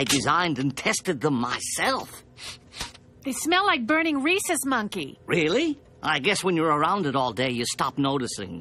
I designed and tested them myself. They smell like burning rhesus monkey. Really? I guess when you're around it all day, you stop noticing.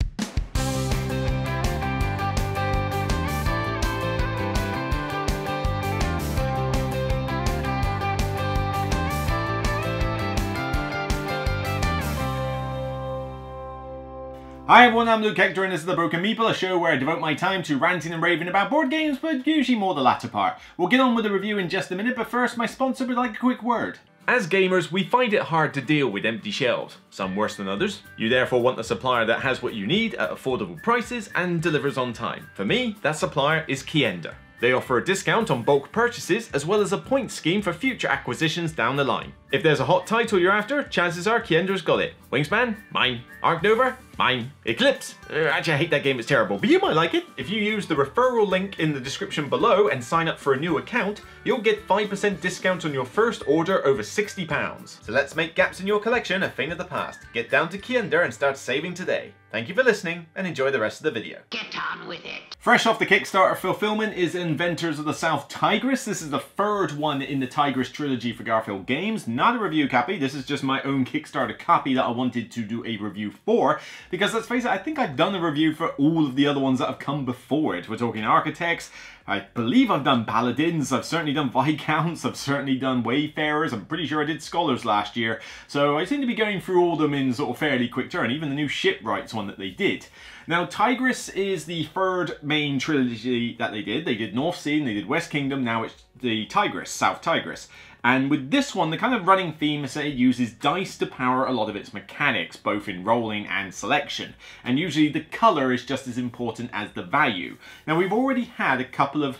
Hi everyone, I'm Luke Hector and this is The Broken Meeple, a show where I devote my time to ranting and raving about board games, but usually more the latter part. We'll get on with the review in just a minute, but first my sponsor would like a quick word. As gamers, we find it hard to deal with empty shelves, some worse than others. You therefore want a supplier that has what you need at affordable prices and delivers on time. For me, that supplier is Kiender. They offer a discount on bulk purchases as well as a point scheme for future acquisitions down the line. If there's a hot title you're after, chances are Kiender's got it. Wingspan? Mine. Arc Nova? Mine. Eclipse? Actually I hate that game, it's terrible, but you might like it. If you use the referral link in the description below and sign up for a new account, you'll get 5% discount on your first order over £60. So let's make gaps in your collection a thing of the past. Get down to Kiender and start saving today. Thank you for listening and enjoy the rest of the video. Get on with it. Fresh off the Kickstarter fulfillment is Inventors of the South Tigris. This is the third one in the Tigris trilogy for Garfield Games. Not a review copy, this is just my own Kickstarter copy that I wanted to do a review for. Because let's face it, I think I've done a review for all of the other ones that have come before it. We're talking Architects, I believe I've done Paladins, I've certainly done Viscounts, I've certainly done Wayfarers, I'm pretty sure I did Scholars last year. So I seem to be going through all of them in sort of fairly quick turn, even the new Shipwrights one that they did. Now Tigris is the third main trilogy that they did. They did North Sea and they did West Kingdom, now it's the Tigris, South Tigris. And with this one, the kind of running theme is that it uses dice to power a lot of its mechanics, both in rolling and selection. And usually the colour is just as important as the value. Now we've already had a couple of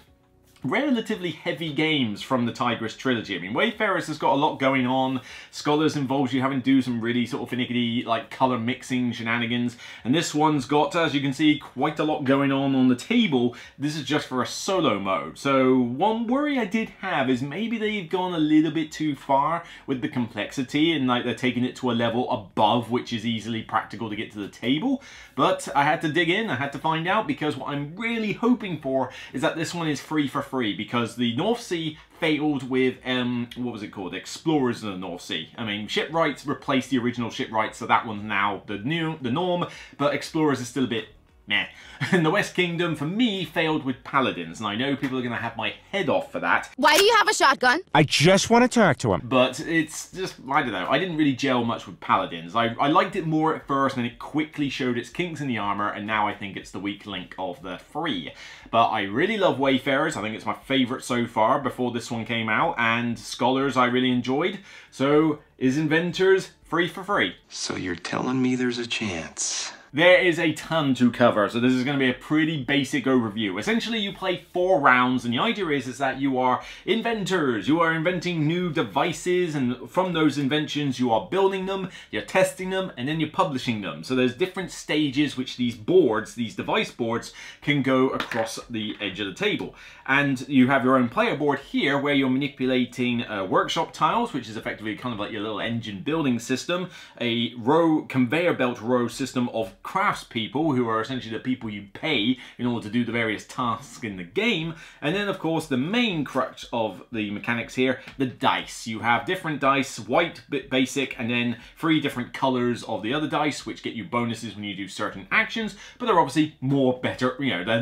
relatively heavy games from the Tigris trilogy. I mean, Wayfarers has got a lot going on. Scholars involves you having to do some really sort of finicky, like, colour mixing shenanigans. And this one's got, as you can see, quite a lot going on the table. This is just for a solo mode. So one worry I did have is maybe they've gone a little bit too far with the complexity and like they're taking it to a level above which is easily practical to get to the table. But I had to dig in, I had to find out, because what I'm really hoping for is that this one is free for free, because the North Sea failed with, what was it called? Explorers in the North Sea. I mean, Shipwrights replaced the original Shipwrights, so that one's now the norm, but Explorers is still a bit meh. And the West Kingdom, for me, failed with Paladins, and I know people are going to have my head off for that. Why do you have a shotgun? I just want to talk to him. But it's just, I don't know, I didn't really gel much with Paladins. I liked it more at first, and then it quickly showed its kinks in the armour, and now I think it's the weak link of the three. But I really love Wayfarers, I think it's my favourite so far before this one came out, and Scholars I really enjoyed. So, is Inventors free for free? So you're telling me there's a chance? There is a ton to cover, so this is going to be a pretty basic overview. Essentially, you play 4 rounds, and the idea is that you are inventors. You are inventing new devices, and from those inventions, you are building them, you're testing them, and then you're publishing them. So there's different stages which these boards, these device boards, can go across the edge of the table. And you have your own player board here, where you're manipulating workshop tiles, which is effectively kind of like your little engine building system, a conveyor belt row system of craftspeople, who are essentially the people you pay in order to do the various tasks in the game. And then of course the main crux of the mechanics here, the dice. You have different dice, white, basic, and then 3 different colours of the other dice, which get you bonuses when you do certain actions, but they're obviously better, you know, they're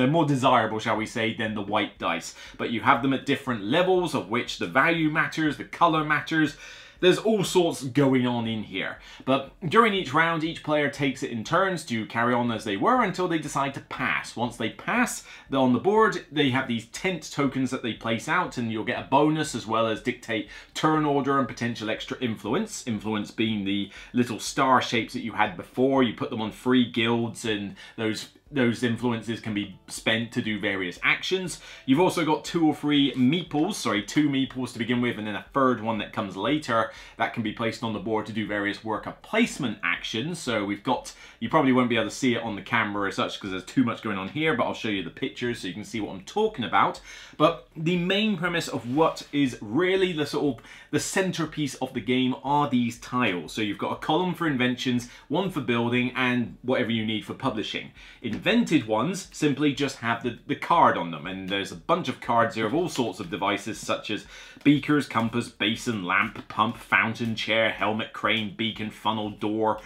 more desirable, shall we say, than the white dice. But you have them at different levels, of which the value matters, the colour matters. There's all sorts going on in here. But during each round, each player takes it in turns to carry on as they were until they decide to pass. Once they pass, they're on the board, they have these tent tokens that they place out, and you'll get a bonus as well as dictate turn order and potential extra influence. Influence being the little star shapes that you had before. You put them on 3 guilds, and those influences can be spent to do various actions. You've also got 2 or 3 meeples, sorry, 2 meeples to begin with, and then a third one that comes later that can be placed on the board to do various worker placement actions. So we've got, you probably won't be able to see it on the camera as such because there's too much going on here, but I'll show you the pictures so you can see what I'm talking about. But the main premise of what is really the sort of the centerpiece of the game are these tiles. So you've got a column for inventions, one for building, and whatever you need for publishing. In invented ones simply just have the card on them, and there's a bunch of cards here of all sorts of devices such as beakers, compass, basin, lamp, pump, fountain, chair, helmet, crane, beacon, funnel, door.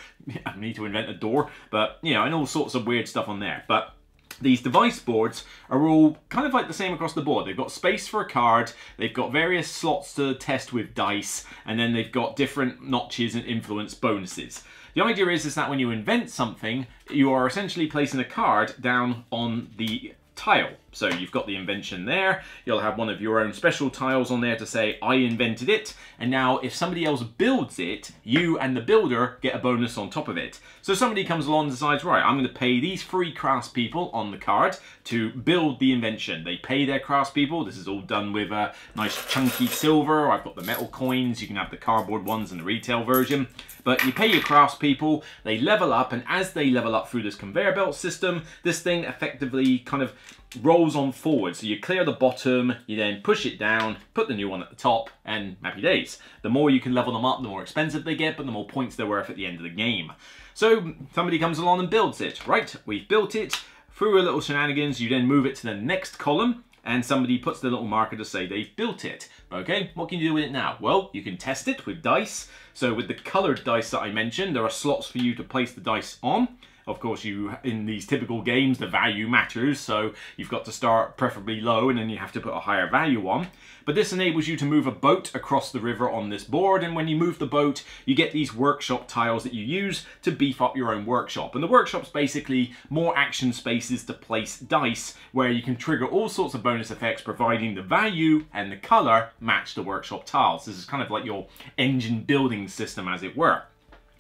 I need to invent a door, but you know, and all sorts of weird stuff on there. But these device boards are all kind of like the same across the board. They've got space for a card, they've got various slots to test with dice, and then they've got different notches and influence bonuses. The idea is that when you invent something, you are essentially placing a card down on the tile. So you've got the invention there, you'll have one of your own special tiles on there to say, I invented it, and now if somebody else builds it, you and the builder get a bonus on top of it. So somebody comes along and decides, right, I'm going to pay these 3 craftspeople on the card to build the invention. They pay their craftspeople. This is all done with a nice chunky silver. I've got the metal coins, you can have the cardboard ones in the retail version. But you pay your craftspeople, they level up, and as they level up through this conveyor belt system, this thing effectively kind of rolls on forward. So you clear the bottom, you then push it down, put the new one at the top, and happy days. The more you can level them up, the more expensive they get, but the more points they're worth at the end of the game. So somebody comes along and builds it. Right, we've built it. Through a little shenanigans, you then move it to the next column, and somebody puts the little marker to say they've built it. Okay, what can you do with it now? Well, you can test it with dice. So with the coloured dice that I mentioned, there are slots for you to place the dice on. Of course, in these typical games, the value matters, so you've got to start preferably low and then you have to put a higher value on. But this enables you to move a boat across the river on this board, and when you move the boat, you get these workshop tiles that you use to beef up your own workshop. And the workshop's basically more action spaces to place dice, where you can trigger all sorts of bonus effects, providing the value and the colour match the workshop tiles. This is kind of like your engine building system, as it were.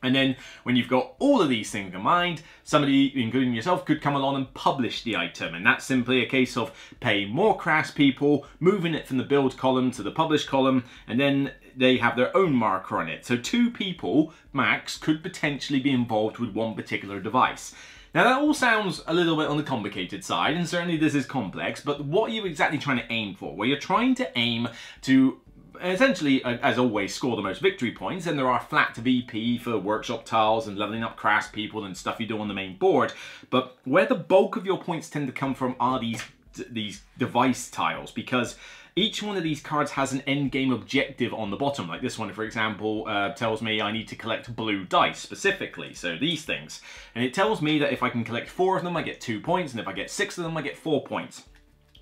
And then when you've got all of these things combined, somebody, including yourself, could come along and publish the item. And that's simply a case of paying more craftspeople, moving it from the build column to the publish column, and then they have their own marker on it. So 2 people, max, could potentially be involved with one particular device. Now that all sounds a little bit on the complicated side, and certainly this is complex, but what are you exactly trying to aim for? Well, you're trying to aim to essentially, as always, score the most victory points, and there are flat VP for workshop tiles and leveling up craftspeople and stuff you do on the main board. But where the bulk of your points tend to come from are these device tiles, because each one of these cards has an end game objective on the bottom. Like this one, for example, tells me I need to collect blue dice specifically, so these things. And it tells me that if I can collect 4 of them, I get 2 points, and if I get 6 of them, I get 4 points.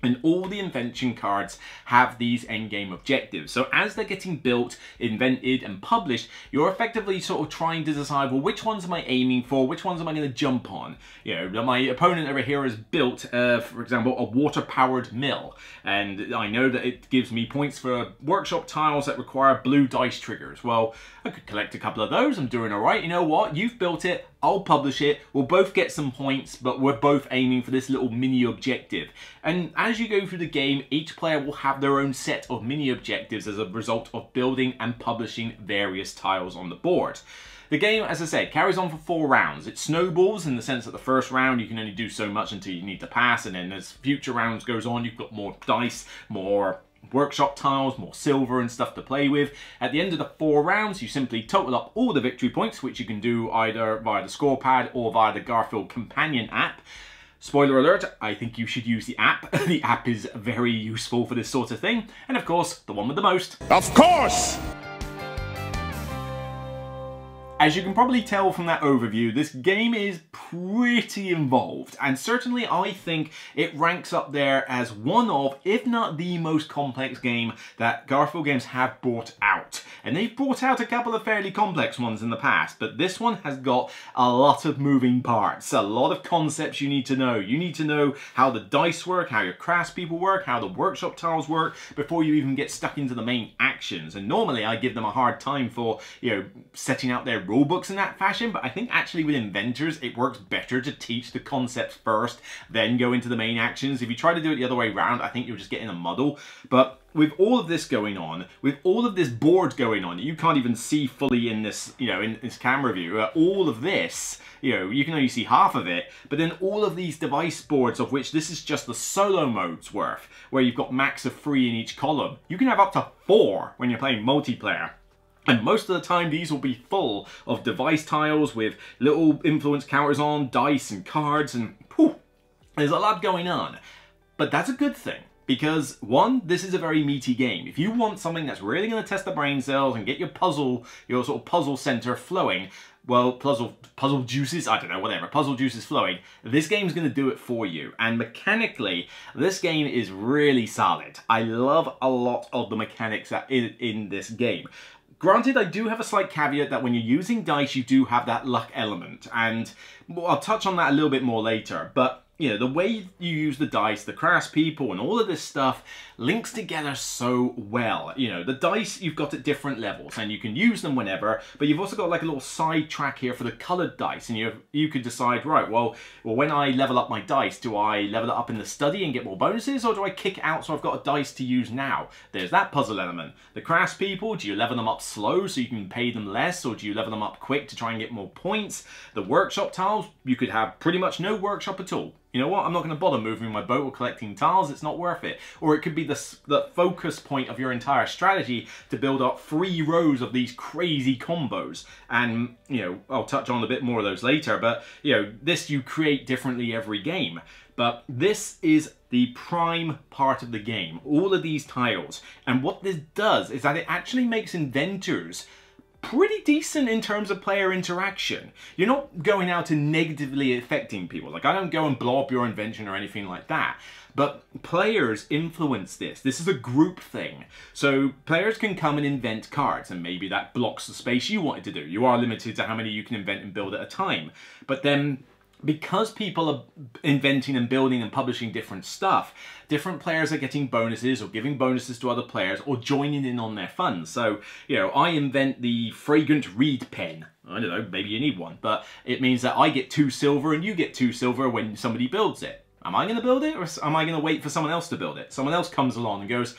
And all the invention cards have these endgame objectives. So as they're getting built, invented, and published, you're effectively sort of trying to decide, well, which ones am I aiming for? Which ones am I going to jump on? You know, my opponent over here has built, for example, a water-powered mill. And I know that it gives me points for workshop tiles that require blue dice triggers. Well, I could collect a couple of those. I'm doing all right. You know what? You've built it. I'll publish it. We'll both get some points, but we're both aiming for this little mini objective. And as you go through the game, each player will have their own set of mini objectives as a result of building and publishing various tiles on the board. The game, as I said, carries on for 4 rounds. It snowballs in the sense that the first round you can only do so much until you need to pass, and then as future rounds goes on, you've got more dice, more workshop tiles, more silver and stuff to play with. At the end of the 4 rounds, you simply total up all the victory points, which you can do either via the score pad or via the Garfield companion app. Spoiler alert, I think you should use the app. The app is very useful for this sort of thing. And of course, the one with the most. Of course! As you can probably tell from that overview, this game is pretty involved, and certainly I think it ranks up there as one of, if not the most complex game that Garfield Games have brought out. And they've brought out a couple of fairly complex ones in the past, but this one has got a lot of moving parts, a lot of concepts you need to know. You need to know how the dice work, how your craftspeople work, how the workshop tiles work, before you even get stuck into the main actions. And normally I give them a hard time for, you know, setting out their rulebooks in that fashion, but I think actually with Inventors it works better to teach the concepts first, then go into the main actions. If you try to do it the other way around, I think you'll just get in a muddle. But with all of this going on, with all of this board going on, you can't even see fully in this, you know, in this camera view, all of this, you know, you can only see half of it, but then all of these device boards, of which this is just the solo mode's worth, where you've got max of 3 in each column. You can have up to 4 when you're playing multiplayer. And most of the time these will be full of device tiles with little influence counters on, dice and cards, and whew, There's a lot going on, but that's a good thing. Because one, this is a very meaty game. If you want something that's really going to test the brain cells and get your sort of puzzle center flowing, well, puzzle juices, I don't know, whatever, puzzle juices flowing, this game's going to do it for you. And mechanically, this game is really solid. I love a lot of the mechanics that in this game. Granted, I do have a slight caveat that when you're using dice, you do have that luck element. And I'll touch on that a little bit more later, but you know, the way you use the dice, the craftspeople, and all of this stuff links together so well. You know, the dice, you've got at different levels, and you can use them whenever, but you've also got like a little side track here for the colored dice, and you could decide, right, well, when I level up my dice, do I level it up in the study and get more bonuses, or do I kick it out so I've got a dice to use now? There's that puzzle element. The craftspeople, do you level them up slow so you can pay them less, or do you level them up quick to try and get more points? The workshop tiles, you could have pretty much no workshop at all. You know what, I'm not going to bother moving my boat or collecting tiles, it's not worth it. Or it could be the focus point of your entire strategy to build up 3 rows of these crazy combos. And, you know, I'll touch on a bit more of those later, but, you know, this you create differently every game. But this is the prime part of the game, all of these tiles. And what this does is that it actually makes Inventors pretty decent in terms of player interaction. You're not going out and negatively affecting people. Like, I don't go and blow up your invention or anything like that. But players influence this. This is a group thing. So players can come and invent cards, and maybe that blocks the space you wanted to do. You are limited to how many you can invent and build at a time. But then, because people are inventing and building and publishing different stuff, different players are getting bonuses or giving bonuses to other players or joining in on their fun. So, you know, I invent the fragrant reed pen. I don't know, maybe you need one, but it means that I get 2 silver and you get 2 silver when somebody builds it. Am I going to build it, or am I going to wait for someone else to build it? Someone else comes along and goes,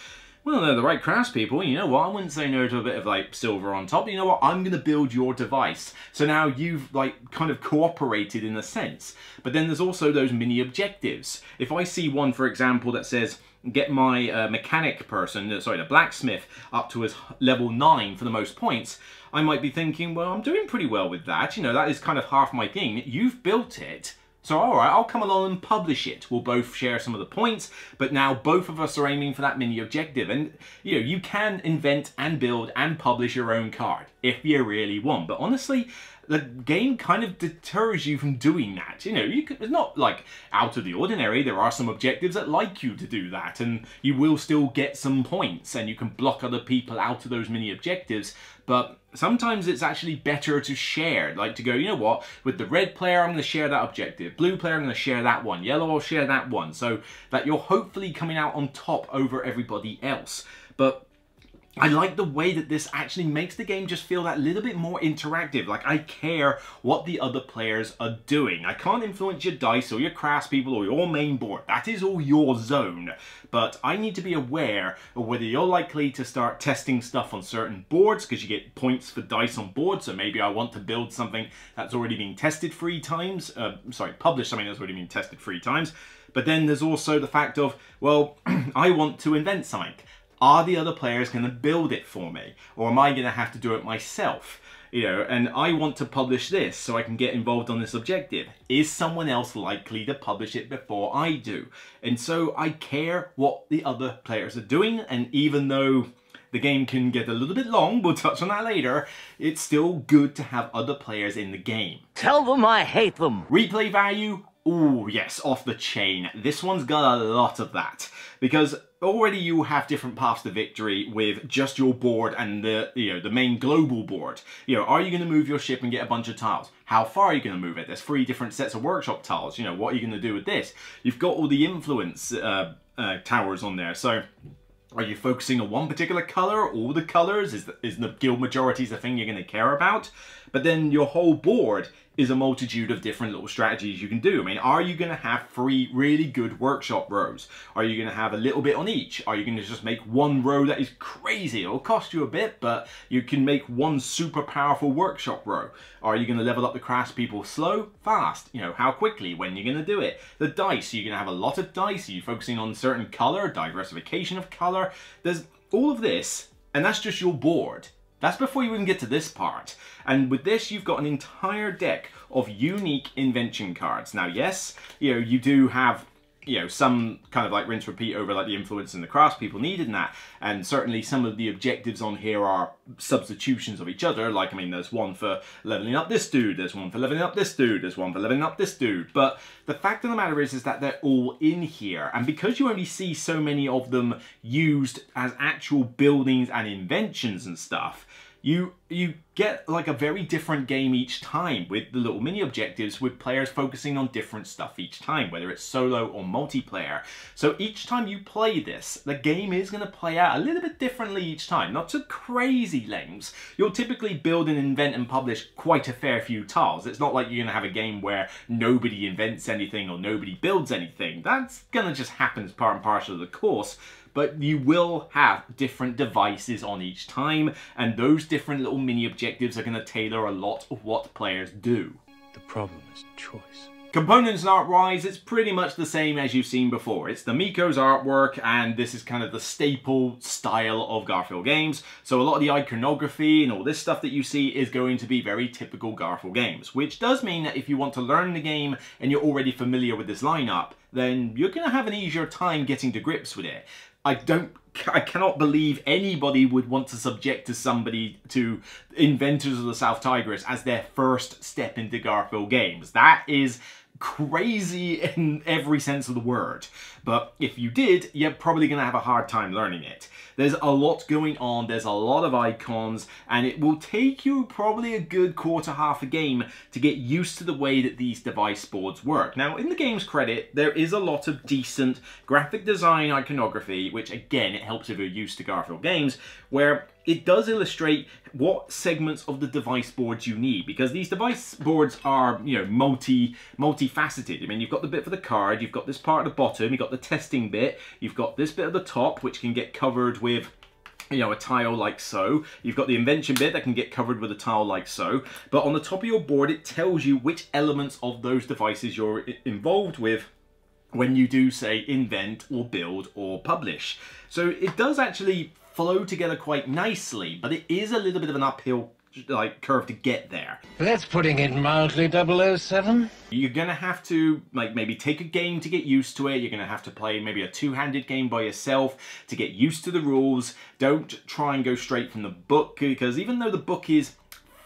well, they're the right craftspeople, you know what, I wouldn't say no to a bit of like silver on top. You know what, I'm going to build your device. So now you've like kind of cooperated in a sense. But then there's also those mini objectives. If I see one, for example, that says, get my mechanic person, sorry, the blacksmith, up to his level 9 for the most points, I might be thinking, well, I'm doing pretty well with that. You know, that is kind of half my thing. You've built it. So, alright, I'll come along and publish it. We'll both share some of the points, but now both of us are aiming for that mini objective. And, you know, you can invent and build and publish your own card if you really want. But honestly, the game kind of deters you from doing that. You know, it's not like out of the ordinary. There are some objectives that like you to do that, and you will still get some points, and you can block other people out of those mini objectives. But sometimes it's actually better to share, like to go, you know what, with the red player, I'm going to share that objective. Blue player, I'm going to share that one. Yellow, I'll share that one. So that you're hopefully coming out on top over everybody else. But I like the way that this actually makes the game just feel that little bit more interactive. Like, I care what the other players are doing. I can't influence your dice or your craftspeople or your main board. That is all your zone. But I need to be aware of whether you're likely to start testing stuff on certain boards, because you get points for dice on boards. So maybe I want to build something that's already been tested 3 times. Publish something that's already been tested 3 times. But then there's also the fact of, well, I want to invent something. Are the other players going to build it for me? Or am I going to have to do it myself? You know, and I want to publish this so I can get involved on this objective. Is someone else likely to publish it before I do? And so I care what the other players are doing, and even though the game can get a little bit long, we'll touch on that later, it's still good to have other players in the game. Tell them I hate them. Replay value? Ooh, yes, off the chain. This one's got a lot of that, because already you have different paths to victory with just your board and the main global board. You know, are you going to move your ship and get a bunch of tiles? How far are you going to move it? There's 3 different sets of workshop tiles. You know, what are you going to do with this? You've got all the influence towers on there. So, are you focusing on one particular color, all the colors? Is the guild majorities the thing you're going to care about? But then your whole board is a multitude of different little strategies you can do. I mean, are you going to have 3 really good workshop rows? Are you going to have a little bit on each? Are you going to just make one row that is crazy? It'll cost you a bit, but you can make one super powerful workshop row. Are you going to level up the craftspeople slow, fast? You know, how quickly? When you're going to do it? The dice, are you going to have a lot of dice? Are you focusing on certain color, diversification of color? There's all of this, and that's just your board. That's before you even get to this part. And with this, you've got an entire deck of unique invention cards. Now, yes, you know, you do have you know, some kind of like rinse repeat over like the influence and the craftspeople needed in that, and certainly some of the objectives on here are substitutions of each other. Like, I mean, there's one for leveling up this dude, there's one for leveling up this dude, there's one for leveling up this dude, but the fact of the matter is that they're all in here, and because you only see so many of them used as actual buildings and inventions and stuff, you get like a very different game each time, with the little mini objectives, with players focusing on different stuff each time, whether it's solo or multiplayer. So each time you play this, the game is going to play out a little bit differently each time, not to crazy lengths. You'll typically build and invent and publish quite a fair few tiles. It's not like you're going to have a game where nobody invents anything or nobody builds anything. That's going to just happen as part and parcel of the course. But you will have different devices on each time, and those different little mini objectives are going to tailor a lot of what players do. The problem is choice. Components and art-wise, it's pretty much the same as you've seen before. It's the Meepo's artwork, and this is kind of the staple style of Garfield games. So a lot of the iconography and all this stuff that you see is going to be very typical Garfield games, which does mean that if you want to learn the game and you're already familiar with this lineup, then you're going to have an easier time getting to grips with it. I cannot believe anybody would want to subject to somebody to Inventors of the South Tigris as their first step into Garfield games. That is crazy in every sense of the word. But if you did, you're probably going to have a hard time learning it. There's a lot going on, there's a lot of icons, and it will take you probably a good half a game to get used to the way that these device boards work. Now, in the game's credit, there is a lot of decent graphic design iconography, which again, it helps if you're used to Garfield games, where it does illustrate what segments of the device boards you need, because these device boards are, you know, multifaceted. I mean, you've got the bit for the card, you've got this part at the bottom, you've got the testing bit, you've got this bit at the top, which can get covered with, you know, a tile like so. You've got the invention bit that can get covered with a tile like so. But on the top of your board, it tells you which elements of those devices you're involved with when you do, say, invent or build or publish. So it does actually flow together quite nicely, but it is a little bit of an uphill curve to get there. That's putting it mildly, 007. You're gonna have to maybe take a game to get used to it. You're gonna have to play maybe a two-handed game by yourself to get used to the rules. Don't try and go straight from the book, because even though the book is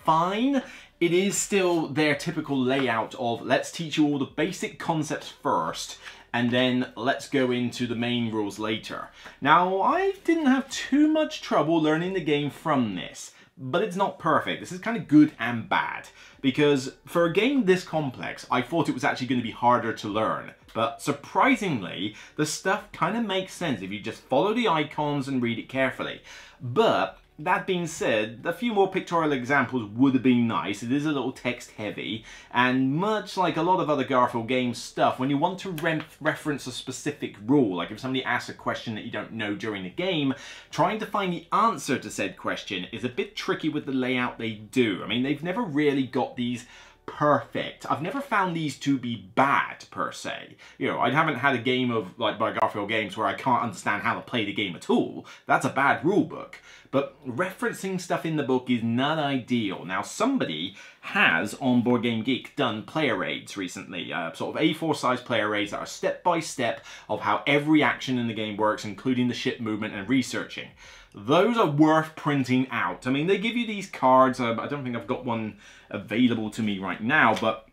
fine, it is still their typical layout of let's teach you all the basic concepts first, and then let's go into the main rules later. Now, I didn't have too much trouble learning the game from this, but it's not perfect. This is kind of good and bad, because for a game this complex, I thought it was actually going to be harder to learn. But surprisingly, the stuff kind of makes sense if you just follow the icons and read it carefully. But that being said, a few more pictorial examples would have been nice. It is a little text heavy, and much like a lot of other Garfield games stuff, when you want to reference a specific rule, like if somebody asks a question that you don't know during the game, trying to find the answer to said question is a bit tricky with the layout they do. I mean, they've never really got these perfect. I've never found these to be bad, per se. You know, I haven't had a game of, like, by Garfield games where I can't understand how to play the game at all. That's a bad rule book. But referencing stuff in the book is not ideal. Now, somebody has, on Board Game Geek, done player aids recently. Sort of A4 size player aids that are step-by-step of how every action in the game works, including the ship movement and researching. Those are worth printing out. I mean, they give you these cards. I don't think I've got one available to me right now, but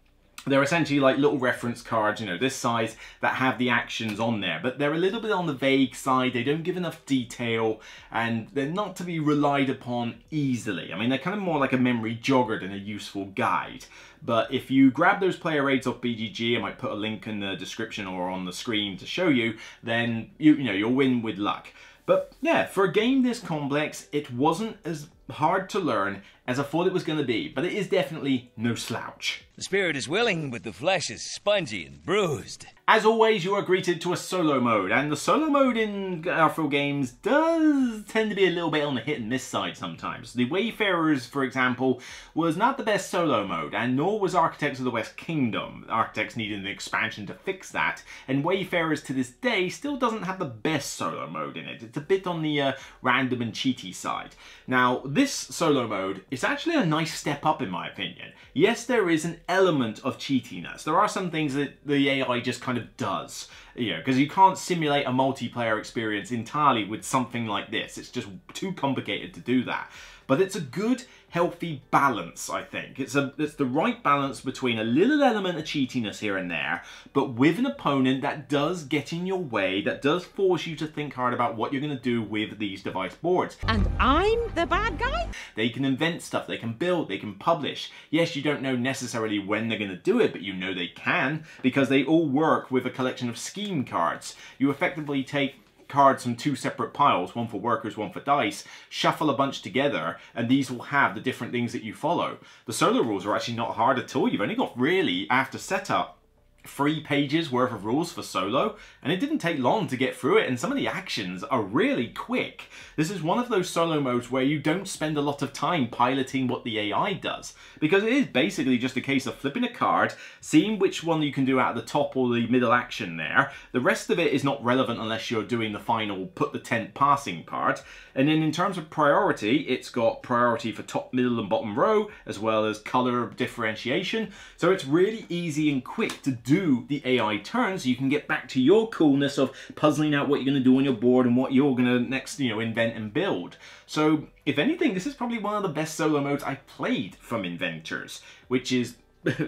they're essentially like little reference cards, you know, this size, that have the actions on there. But they're a little bit on the vague side. They don't give enough detail, and they're not to be relied upon easily. I mean, they're kind of more like a memory jogger than a useful guide. But if you grab those player aids off BGG, I might put a link in the description or on the screen to show you, then you know, you'll win with luck. But yeah, for a game this complex, it wasn't as hard to learn as I thought it was going to be, but it is definitely no slouch. The spirit is willing, but the flesh is spongy and bruised. As always, you are greeted to a solo mode, and the solo mode in Garfield games does tend to be a little bit on the hit and miss side sometimes. The Wayfarers, for example, was not the best solo mode, and nor was Architects of the West Kingdom. Architects needed an expansion to fix that, and Wayfarers to this day still doesn't have the best solo mode in it. It's a bit on the random and cheaty side. Now, this solo mode is actually a nice step up in my opinion. Yes, there is an element of cheatiness. There are some things that the AI just kind of does, You know, because you can't simulate a multiplayer experience entirely with something like this. It's just too complicated to do that. But it's a good, healthy balance, I think. It's the right balance between a little element of cheatiness here and there, but with an opponent that does get in your way, that does force you to think hard about what you're going to do with these device boards. And I'm the bad guy? They can invent stuff, they can build, they can publish. Yes, you don't know necessarily when they're going to do it, but you know they can, because they all work with a collection of scheme cards. You effectively take cards from two separate piles, one for workers, one for dice, shuffle a bunch together, and these will have the different things that you follow. The solo rules are actually not hard at all. You've only got really, after setup, 3 pages worth of rules for solo, and it didn't take long to get through it, and some of the actions are really quick. This is one of those solo modes where you don't spend a lot of time piloting what the AI does, because it is basically just a case of flipping a card, seeing which one you can do out of the top or the middle action there. The rest of it is not relevant unless you're doing the final put the tent passing part. And then in terms of priority, it's got priority for top, middle and bottom row, as well as color differentiation. So it's really easy and quick to do the AI turns, so you can get back to your coolness of puzzling out what you're going to do on your board and what you're going to next, invent and build. So if anything, this is probably one of the best solo modes I've played from Inventors, which is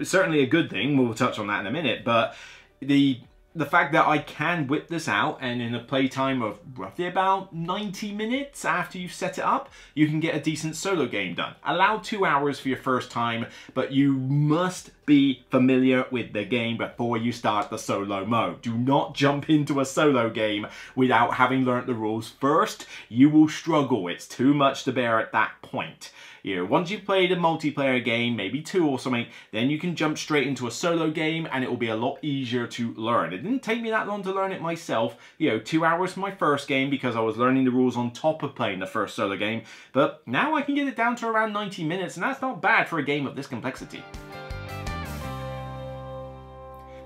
certainly a good thing. We'll touch on that in a minute, but the fact that I can whip this out, and in a playtime of roughly about 90 minutes after you've set it up, you can get a decent solo game done. Allow 2 hours for your first time, but you must be familiar with the game before you start the solo mode. Do not jump into a solo game without having learnt the rules first. You will struggle. It's too much to bear at that point. Once you've played a multiplayer game, maybe 2 or something, then you can jump straight into a solo game and it will be a lot easier to learn. It didn't take me that long to learn it myself. 2 hours for my first game because I was learning the rules on top of playing the first solo game. But now I can get it down to around 90 minutes, and that's not bad for a game of this complexity.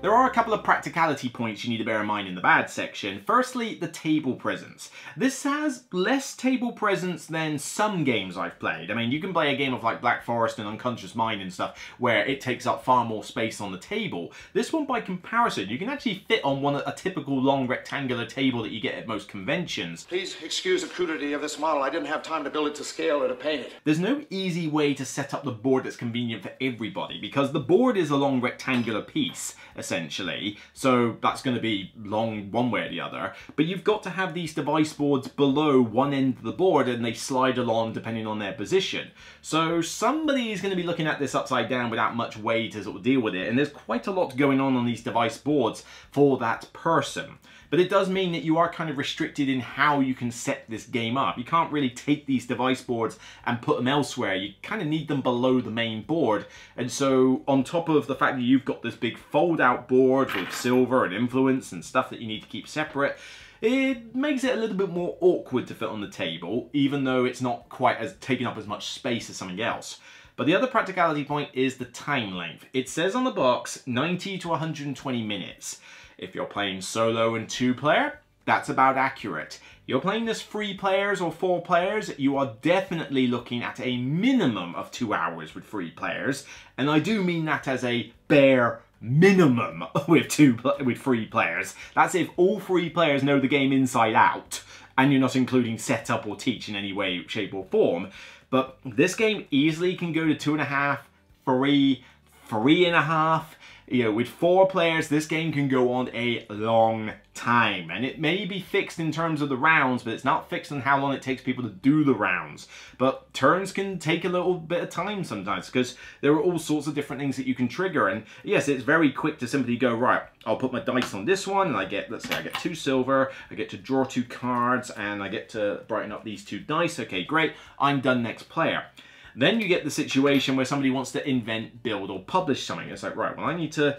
There are a couple of practicality points you need to bear in mind in the bad section. Firstly, the table presence. This has less table presence than some games I've played. I mean, you can play a game of like Black Forest and Unconscious Mind and stuff where it takes up far more space on the table. This one, by comparison, you can actually fit on a typical long rectangular table that you get at most conventions. Please excuse the crudity of this model. I didn't have time to build it to scale or to paint it. There's no easy way to set up the board that's convenient for everybody, because the board is a long rectangular piece, essentially, so that's going to be long one way or the other, but you've got to have these device boards below one end of the board and they slide along depending on their position. So somebody is going to be looking at this upside down without much way to sort of deal with it, and there's quite a lot going on these device boards for that person. But it does mean that you are kind of restricted in how you can set this game up. You can't really take these device boards and put them elsewhere. You kind of need them below the main board. And so on top of the fact that you've got this big fold-out board with silver and influence and stuff that you need to keep separate, it makes it a little bit more awkward to fit on the table, even though it's not quite as taking up as much space as something else. But the other practicality point is the time length. It says on the box 90 to 120 minutes. If you're playing solo and 2-player, that's about accurate. You're playing this 3 players or 4 players, you are definitely looking at a minimum of 2 hours with 3 players. And I do mean that as a bare minimum with 3 players. That's if all 3 players know the game inside out, and you're not including setup or teach in any way, shape or form. But this game easily can go to 2.5, 3, 3.5. With 4 players, this game can go on a long time. And it may be fixed in terms of the rounds, but it's not fixed on how long it takes people to do the rounds. But turns can take a little bit of time sometimes, because there are all sorts of different things that you can trigger. And yes, it's very quick to simply go, right, I'll put my dice on this one, and I get, let's say I get 2 silver, I get to draw 2 cards, and I get to brighten up these 2 dice. Okay, great, I'm done, next player. Then you get the situation where somebody wants to invent, build, or publish something. It's like, right, well, I need to,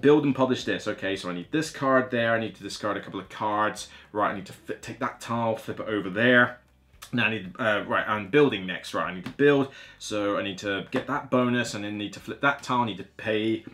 build and publish this. Okay, so I need this card there. I need to discard a couple of cards. Right, I need to take that tile, flip it over there. Now I need, right, I'm building next. Right, I need to build. So I need to get that bonus, and then need to flip that tile. I need to pay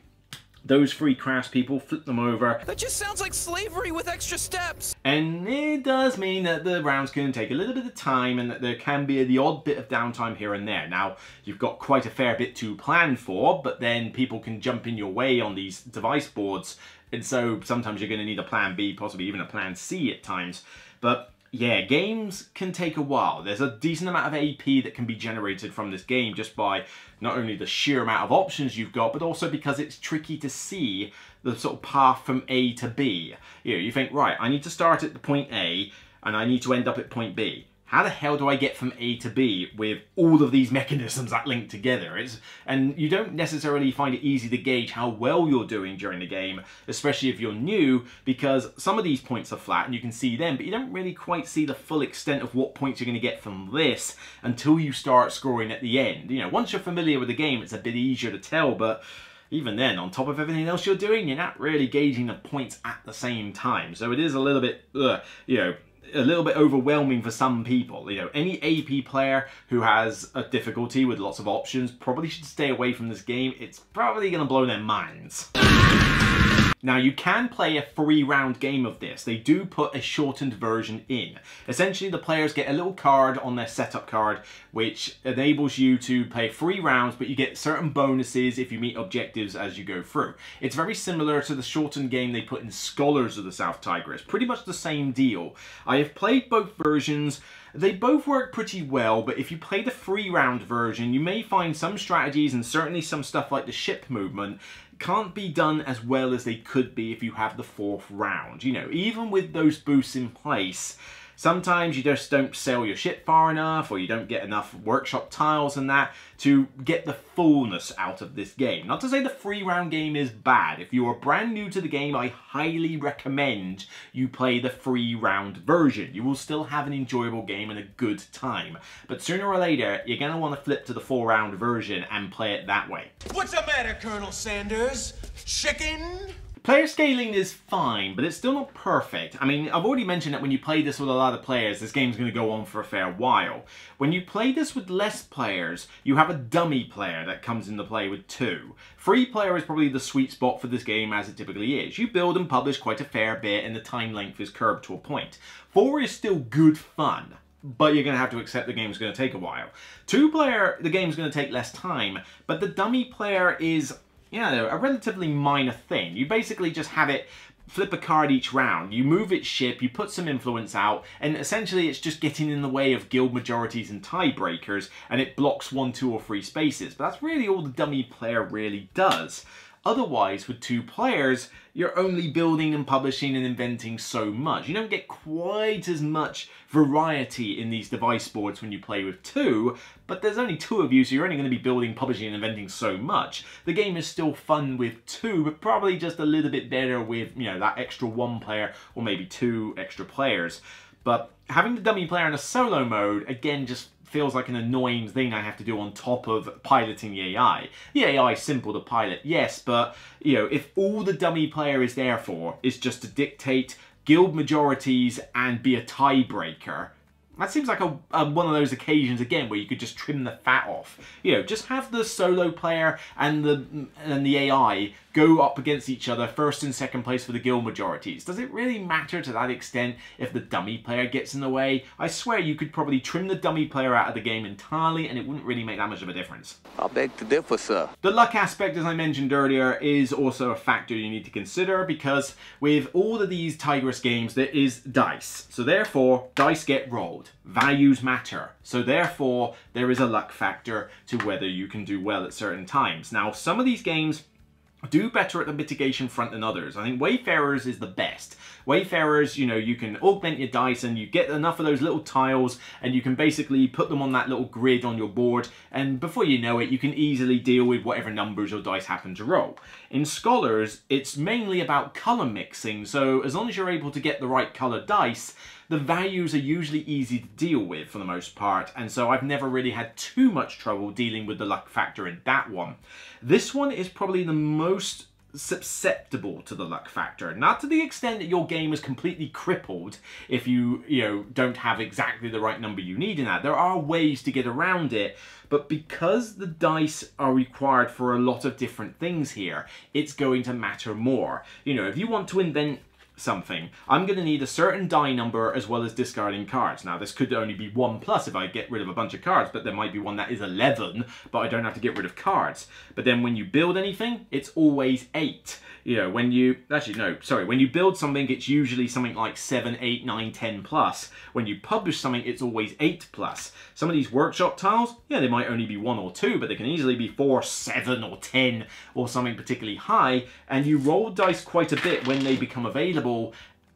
those 3 craftspeople, flip them over. That just sounds like slavery with extra steps. And it does mean that the rounds can take a little bit of time, and that there can be the odd bit of downtime here and there. Now, you've got quite a fair bit to plan for, but then people can jump in your way on these device boards And so sometimes you're going to need a plan B, possibly even a plan C at times. But yeah, games can take a while. There's a decent amount of AP that can be generated from this game just by not only the sheer amount of options you've got, but also because it's tricky to see the sort of path from A to B. You know, you think, right, I need to start at the point A and I need to end up at point B. How the hell do I get from A to B with all of these mechanisms that link together? And you don't necessarily find it easy to gauge how well you're doing during the game, especially if you're new, because some of these points are flat and you can see them, but you don't really quite see the full extent of what points you're going to get from this until you start scoring at the end. You know, once you're familiar with the game, it's a bit easier to tell, but even then, on top of everything else you're doing, you're not really gauging the points at the same time. So it is a little bit, you know, a little bit overwhelming for some people. You know, any AP player who has a difficulty with lots of options probably should stay away from this game. It's probably going to blow their minds. Now, you can play a 3-round game of this. They do put a shortened version in. Essentially, the players get a little card on their setup card, which enables you to play 3 rounds, but you get certain bonuses if you meet objectives as you go through. It's very similar to the shortened game they put in Scholars of the South Tigris. Pretty much the same deal. I have played both versions. They both work pretty well, but if you play the 3-round version, you may find some strategies and certainly some stuff like the ship movement can't be done as well as they could be if you have the 4th round. You know, even with those boosts in place, sometimes you just don't sail your ship far enough, or you don't get enough workshop tiles and that to get the fullness out of this game. Not to say the 3-round game is bad. If you are brand new to the game, I highly recommend you play the 3-round version. You will still have an enjoyable game and a good time. But sooner or later, you're going to want to flip to the 4-round version and play it that way. What's the matter, Colonel Sanders? Chicken? Player scaling is fine, but it's still not perfect. I mean, I've already mentioned that when you play this with a lot of players, this game's going to go on for a fair while. When you play this with less players, you have a dummy player that comes into play with 2. 3 player is probably the sweet spot for this game, as it typically is. You build and publish quite a fair bit, and the time length is curbed to a point. 4 is still good fun, but you're going to have to accept the game's going to take a while. 2 player, the game's going to take less time, but the dummy player is, you know, a relatively minor thing. You basically just have it flip a card each round. You move its ship, you put some influence out, and essentially it's just getting in the way of guild majorities and tiebreakers, and it blocks 1, 2, or 3 spaces. But that's really all the dummy player really does. Otherwise, with 2 players, you're only building and publishing and inventing so much. You don't get quite as much variety in these device boards when you play with 2, but there's only 2 of you, so you're only going to be building, publishing, and inventing so much. The game is still fun with 2, but probably just a little bit better with, you know, that extra 1 player or maybe 2 extra players. But having the dummy player in a solo mode, again, just feels like an annoying thing I have to do on top of piloting the AI. The AI is simple to pilot, yes, but, you know, if all the dummy player is there for is just to dictate guild majorities and be a tiebreaker, that seems like one of those occasions, again, where you could just trim the fat off. You know, just have the solo player and the AI go up against each other, 1st and 2nd place for the guild majorities. Does it really matter to that extent if the dummy player gets in the way? I swear you could probably trim the dummy player out of the game entirely and it wouldn't really make that much of a difference. I beg to differ, sir. The luck aspect, as I mentioned earlier, is also a factor you need to consider, because with all of these Tigris games, there is dice. So therefore, dice get rolled. Values matter. So therefore, there is a luck factor to whether you can do well at certain times. Now, some of these games do better at the mitigation front than others. I think Wayfarers is the best. Wayfarers, you know, you can augment your dice and you get enough of those little tiles and you can basically put them on that little grid on your board, and before you know it, you can easily deal with whatever numbers your dice happen to roll. In Scholars, it's mainly about color mixing, so as long as you're able to get the right color dice, the values are usually easy to deal with for the most part, and so I've never really had too much trouble dealing with the luck factor in that one. This one is probably the most susceptible to the luck factor. Not to the extent that your game is completely crippled if you don't have exactly the right number you need in that. There are ways to get around it, but because the dice are required for a lot of different things here, it's going to matter more. You know, if you want to invent something, I'm going to need a certain die number as well as discarding cards. Now this could only be 1+ if I get rid of a bunch of cards, but there might be one that is 11, but I don't have to get rid of cards. But then when you build anything, it's always 8. You know, when you, actually no, sorry, when you build something, it's usually something like 7, 8, 9, 10+. When you publish something, it's always 8+. Some of these workshop tiles, yeah, they might only be 1 or 2, but they can easily be 4, 7 or 10 or something particularly high, and you roll dice quite a bit when they become available.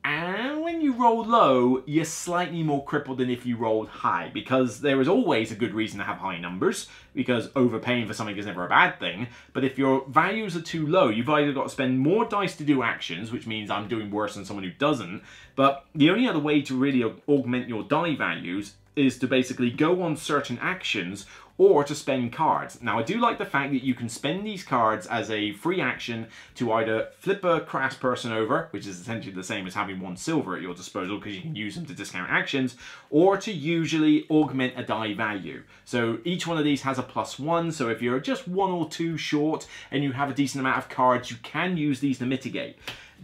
And when you roll low, you're slightly more crippled than if you rolled high, because there is always a good reason to have high numbers, because overpaying for something is never a bad thing. But if your values are too low, you've either got to spend more dice to do actions, which means I'm doing worse than someone who doesn't. But the only other way to really augment your die values is to basically go on certain actions or to spend cards. Now, I do like the fact that you can spend these cards as a free action to either flip a craftsperson over, which is essentially the same as having 1 silver at your disposal because you can use them to discount actions, or to usually augment a die value. So each one of these has a +1, so if you're just 1 or 2 short and you have a decent amount of cards, you can use these to mitigate.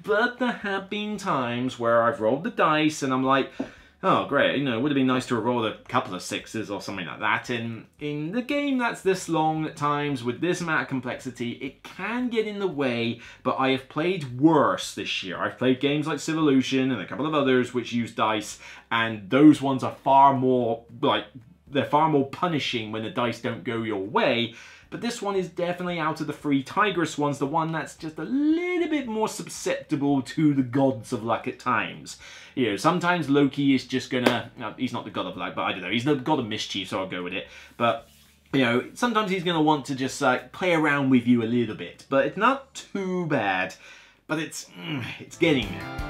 But there have been times where I've rolled the dice and I'm like, oh great, you know, it would have been nice to have rolled a couple of 6s or something like that. And in the game that's this long at times, with this amount of complexity, it can get in the way, but I have played worse this year. I've played games like Civolution and a couple of others which use dice, and those ones are far more, like, they're far more punishing when the dice don't go your way. But this one is definitely out of the free Tigris ones, the one that's just a little bit more susceptible to the gods of luck at times. You know, sometimes Loki is just gonna, no, he's not the god of luck, but I don't know, he's the god of mischief, so I'll go with it. But, you know, sometimes he's gonna want to just like play around with you a little bit. But it's not too bad, but it's getting there.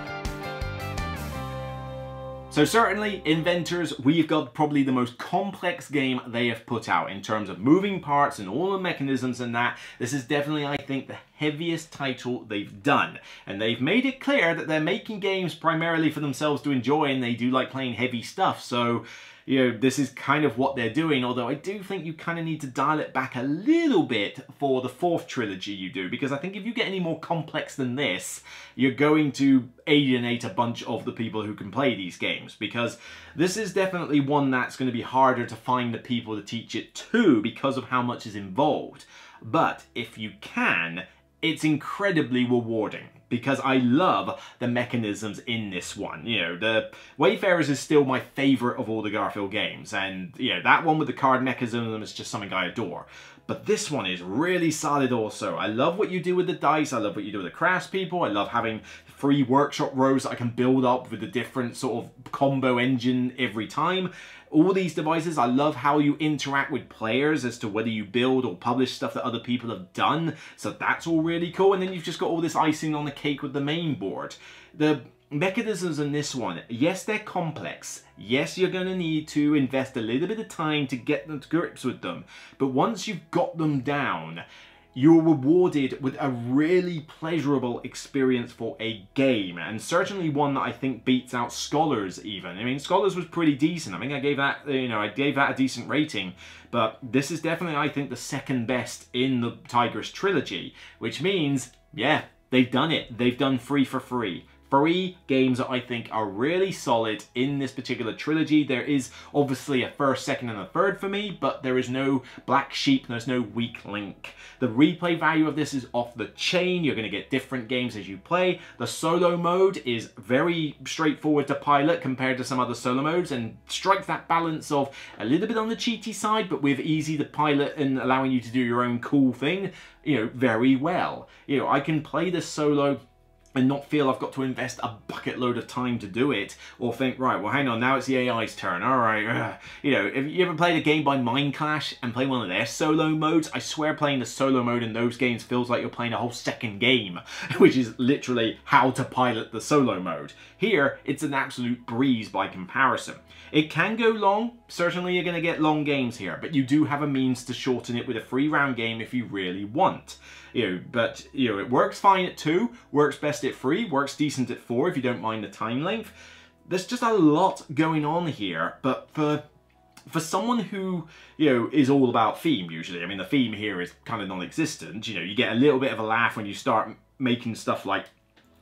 So certainly, Inventors, we've got probably the most complex game they have put out in terms of moving parts and all the mechanisms and that. This is definitely, I think, the heaviest title they've done. And they've made it clear that they're making games primarily for themselves to enjoy, and they do like playing heavy stuff. So, you know, this is kind of what they're doing, although I do think you kind of need to dial it back a little bit for the 4th trilogy you do, because I think if you get any more complex than this, you're going to alienate a bunch of the people who can play these games, because this is definitely one that's going to be harder to find the people to teach it to because of how much is involved. But if you can, it's incredibly rewarding, because I love the mechanisms in this one. You know, the Wayfarers is still my favourite of all the Garfield games, and you know, that one with the card mechanism is just something I adore. But this one is really solid also. I love what you do with the dice, I love what you do with the Craftspeople, I love having free workshop rows that I can build up with a different sort of combo engine every time. All these devices, I love how you interact with players as to whether you build or publish stuff that other people have done. So that's all really cool. And then you've just got all this icing on the cake with the main board. The mechanisms in this one, yes, they're complex. Yes, you're going to need to invest a little bit of time to get them to grips with them. But once you've got them down, you're rewarded with a really pleasurable experience for a game, and certainly one that I think beats out Scholars even. I mean, Scholars was pretty decent. I think I gave that, you know, I gave that a decent rating, but this is definitely, I think, the 2nd best in the Tigris trilogy, which means, yeah, they've done it. They've done free for free. 3 games that I think are really solid in this particular trilogy. There is obviously a 1st, 2nd, and a 3rd for me, but there is no black sheep, there's no weak link. The replay value of this is off the chain. You're going to get different games as you play. The solo mode is very straightforward to pilot compared to some other solo modes, and strikes that balance of a little bit on the cheaty side, but with easy to pilot and allowing you to do your own cool thing, you know, very well. You know, I can play this solo and not feel I've got to invest a bucket load of time to do it, or think, right, well hang on, now it's the AI's turn, alright. You know, if you ever played a game by Mind Clash and play one of their solo modes, I swear playing the solo mode in those games feels like you're playing a whole 2nd game, which is literally how to pilot the solo mode. Here, it's an absolute breeze by comparison. It can go long, certainly you're going to get long games here, but you do have a means to shorten it with a free round game if you really want. You know, but you know, it works fine at 2, works best at 3, works decent at 4 if you don't mind the time length. There's just a lot going on here, but for someone who, you know, is all about theme usually, I mean the theme here is kind of non-existent. You know, you get a little bit of a laugh when you start making stuff like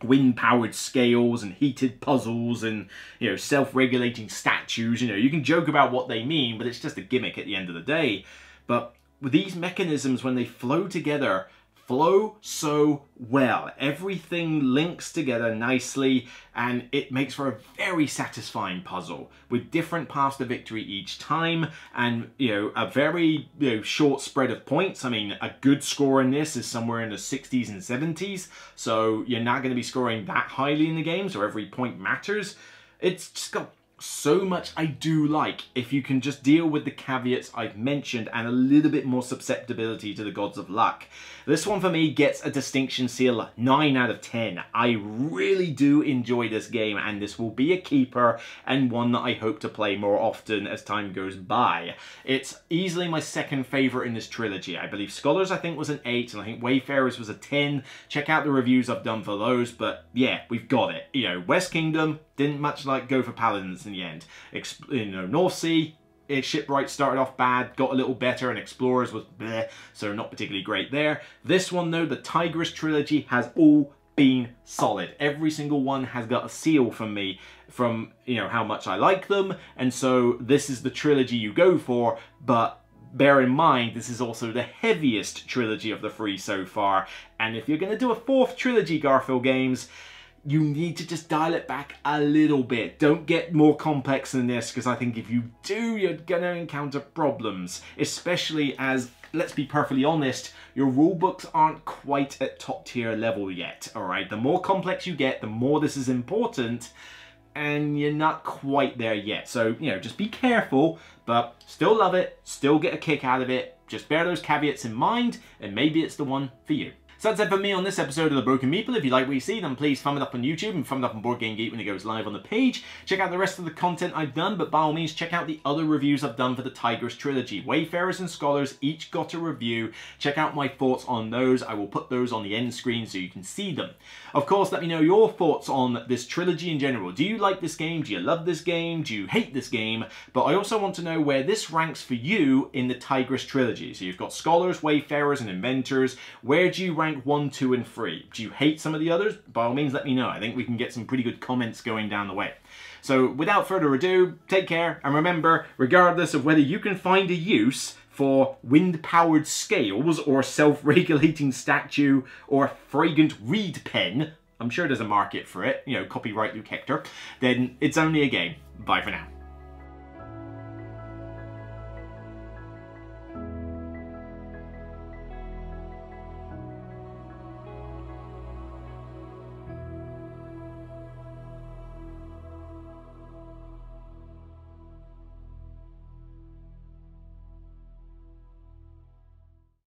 wind-powered scales and heated puzzles and, you know, self-regulating statues. You know, you can joke about what they mean, but it's just a gimmick at the end of the day. But with these mechanisms, when they flow together, flow so well. Everything links together nicely, and it makes for a very satisfying puzzle with different paths to victory each time, and, you know, a very, you know, short spread of points. I mean, a good score in this is somewhere in the 60s and 70s, so you're not going to be scoring that highly in the game, so every point matters. It's just got so much I do like if you can just deal with the caveats I've mentioned and a little bit more susceptibility to the gods of luck. This one for me gets a distinction seal 9 out of 10. I really do enjoy this game, and this will be a keeper and one that I hope to play more often as time goes by. It's easily my second favourite in this trilogy. I believe Scholars I think was an 8, and I think Wayfarers was a 10. Check out the reviews I've done for those, but yeah, we've got it. You know, West Kingdom didn't much like go for Paladins in the end. You know, North Sea, Shipwright started off bad, got a little better, and Explorers was bleh, so not particularly great there. This one though, the Tigris trilogy, has all been solid. Every single one has got a seal from me, from, you know, how much I like them, and so this is the trilogy you go for, but bear in mind, this is also the heaviest trilogy of the 3 so far, and if you're going to do a 4th trilogy Garfield games, you need to just dial it back a little bit. Don't get more complex than this, because I think if you do, you're going to encounter problems. Especially as, let's be perfectly honest, your rulebooks aren't quite at top tier level yet, alright? The more complex you get, the more this is important, and you're not quite there yet. So, you know, just be careful, but still love it, still get a kick out of it. Just bear those caveats in mind, and maybe it's the one for you. So that's it for me on this episode of The Broken Meeple. If you like what you see, then please thumb it up on YouTube and thumb it up on Board Game Geek when it goes live on the page. Check out the rest of the content I've done, but by all means, check out the other reviews I've done for the Tigris trilogy. Wayfarers and Scholars each got a review. Check out my thoughts on those. I will put those on the end screen so you can see them. Of course, let me know your thoughts on this trilogy in general. Do you like this game? Do you love this game? Do you hate this game? But I also want to know where this ranks for you in the Tigris trilogy. So you've got Scholars, Wayfarers, and Inventors. Where do you rank 1, 2, and 3? Do you hate some of the others? By all means, let me know. I think we can get some pretty good comments going down the way. So without further ado, take care, and remember, regardless of whether you can find a use for wind-powered scales or self-regulating statue or fragrant reed pen, I'm sure there's a market for it, you know, copyright Luke Hector, then it's only a game. Bye for now.